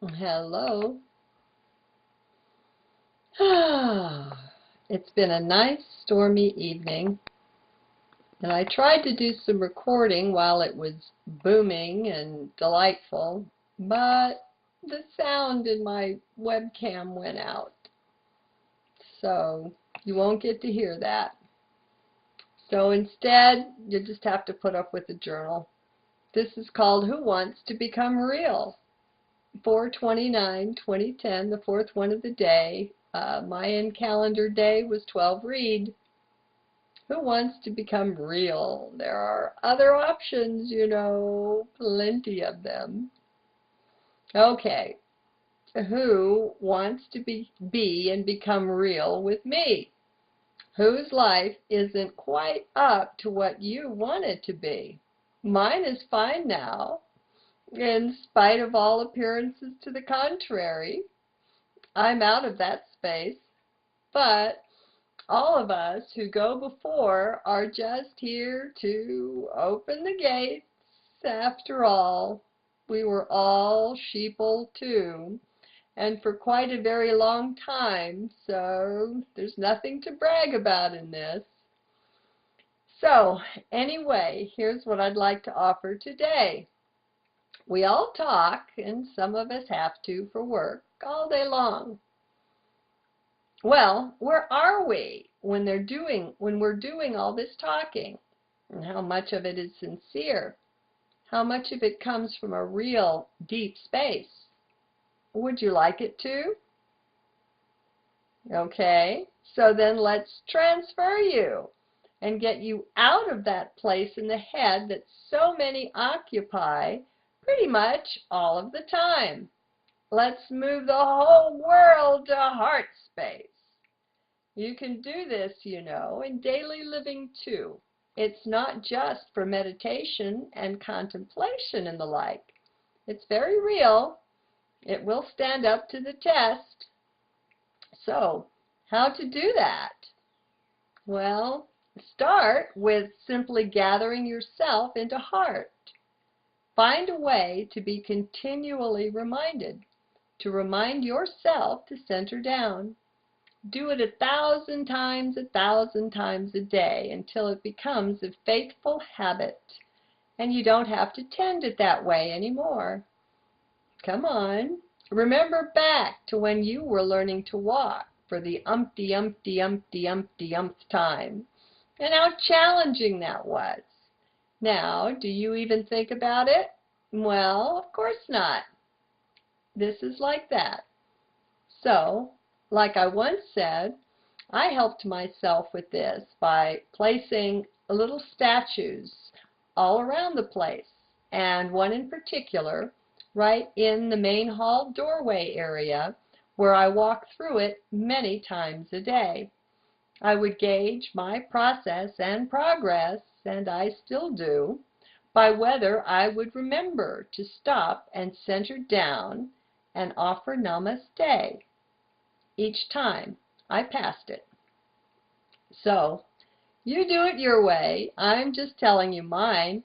Hello. It's been a nice stormy evening, and I tried to do some recording while it was booming and delightful, but the sound in my webcam went out, so you won't get to hear that. So instead, you just have to put up with the journal. This is called Who Wants to Become Real? 4/29/2010, the fourth one of the day. Mayan calendar day was 12 read. Who wants to become real? There are other options, plenty of them. Okay, who wants to be and become real with me? Whose life isn't quite up to what you want it to be? Mine is fine now, in spite of all appearances to the contrary. I'm out of that space, but all of us who go before are just here to open the gates. After all, we were all sheeple too, and for quite a very long time, so there's nothing to brag about in this. So anyway, here's what I'd like to offer today. We all talk, and some of us have to for work, all day long. Well, where are we when we're doing all this talking? And how much of it is sincere? How much of it comes from a real deep space? Would you like it to? Okay, so then let's transfer you and get you out of that place in the head that so many occupy pretty much all of the time. Let's move the whole world to heart space. You can do this, in daily living too. It's not just for meditation and contemplation and the like. It's very real. It will stand up to the test. So, how to do that? Well, start with simply gathering yourself into heart. Find a way to be continually reminded, to remind yourself to center down. Do it 1,000 times, 1,000 times a day until it becomes a faithful habit, and you don't have to tend it that way anymore. Come on. Remember back to when you were learning to walk for the umpty time, and how challenging that was. Now, do you even think about it? Well, of course not. This is like that. So, like I once said, I helped myself with this by placing little statues all around the place, and one in particular right in the main hall doorway area where I walk through it many times a day. I would gauge my process and progress, and I still do, by whether I would remember to stop and center down and offer namaste each time I passed it. So, you do it your way. I'm just telling you mine.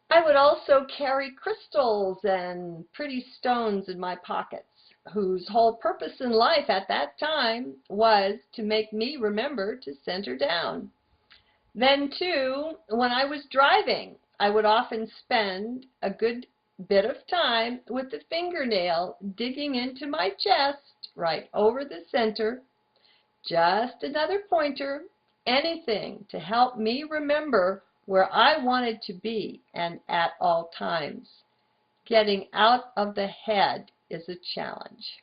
I would also carry crystals and pretty stones in my pockets, whose whole purpose in life at that time was to make me remember to center down. Then, too, when I was driving, I would often spend a good bit of time with the fingernail digging into my chest right over the center. Just another pointer, anything to help me remember where I wanted to be and at all times. Getting out of the head is a challenge,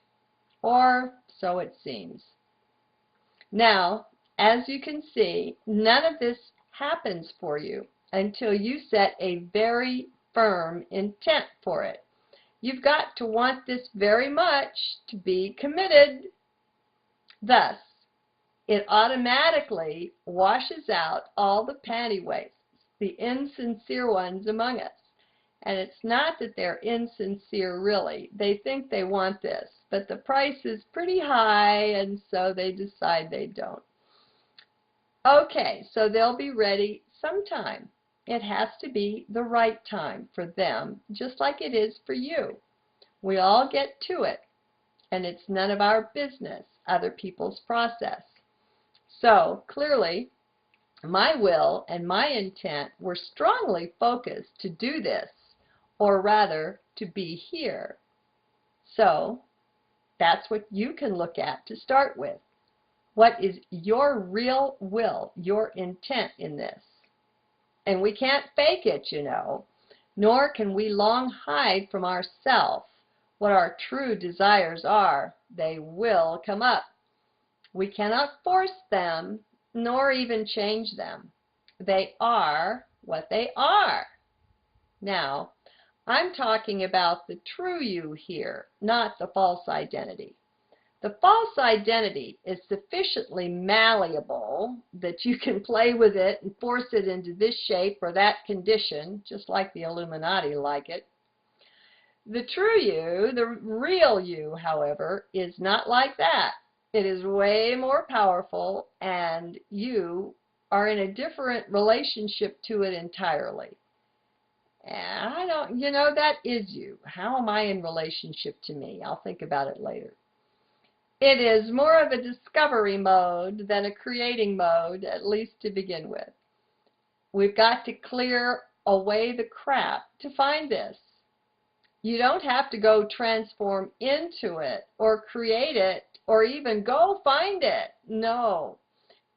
or so it seems. Now, as you can see, none of this happens for you until you set a very firm intent for it. You've got to want this very much to be committed. Thus, it automatically washes out all the panty wastes, the insincere ones among us. And it's not that they're insincere really. They think they want this, but the price is pretty high, and so they decide they don't. Okay, so they'll be ready sometime. It has to be the right time for them, just like it is for you. We all get to it, and it's none of our business, other people's process. So, clearly, my will and my intent were strongly focused to do this, or rather, to be here. So, that's what you can look at to start with. What is your real will, your intent in this? And we can't fake it, you know, nor can we long hide from ourself what our true desires are. They will come up. We cannot force them, nor even change them. They are what they are. Now, I'm talking about the true you here, not the false identity. The false identity is sufficiently malleable that you can play with it and force it into this shape or that condition, just like the Illuminati like it. The true you, the real you, however, is not like that. It is way more powerful, and you are in a different relationship to it entirely. And that is you. How am I in relationship to me? I'll think about it later. It is more of a discovery mode than a creating mode, at least to begin with. We've got to clear away the crap to find this. You don't have to go transform into it or create it or even go find it. No,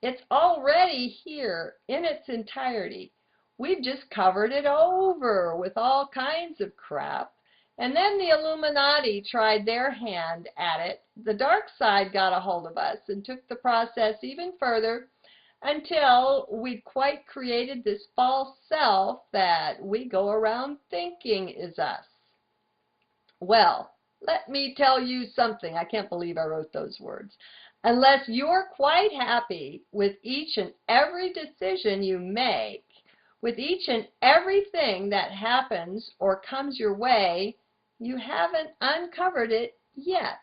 it's already here in its entirety. We've just covered it over with all kinds of crap. And then the Illuminati tried their hand at it. The dark side got a hold of us and took the process even further until we'd quite created this false self that we go around thinking is us. Well, let me tell you something. I can't believe I wrote those words. Unless you're quite happy with each and every decision you make, with each and everything that happens or comes your way, you haven't uncovered it yet.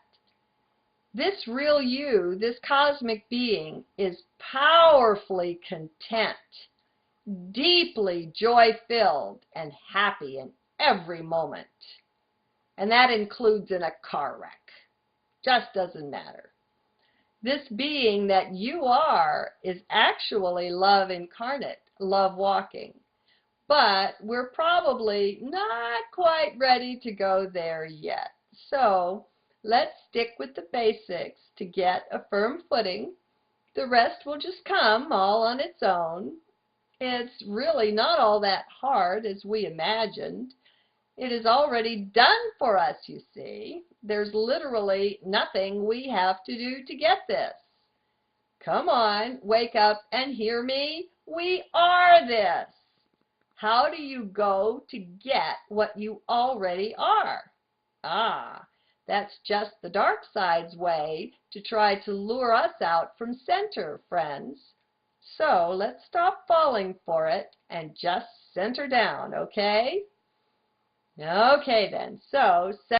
This real you, this cosmic being, is powerfully content, deeply joy-filled, and happy in every moment. And that includes in a car wreck. Just doesn't matter. This being that you are is actually love incarnate, love walking. But we're probably not quite ready to go there yet. So let's stick with the basics to get a firm footing. The rest will just come all on its own. It's really not all that hard as we imagined. It is already done for us, you see. There's literally nothing we have to do to get this. Come on, wake up and hear me. We are this. How do you go to get what you already are? That's just the dark side's way to try to lure us out from center, friends. So let's stop falling for it and just center down, okay? Okay then, so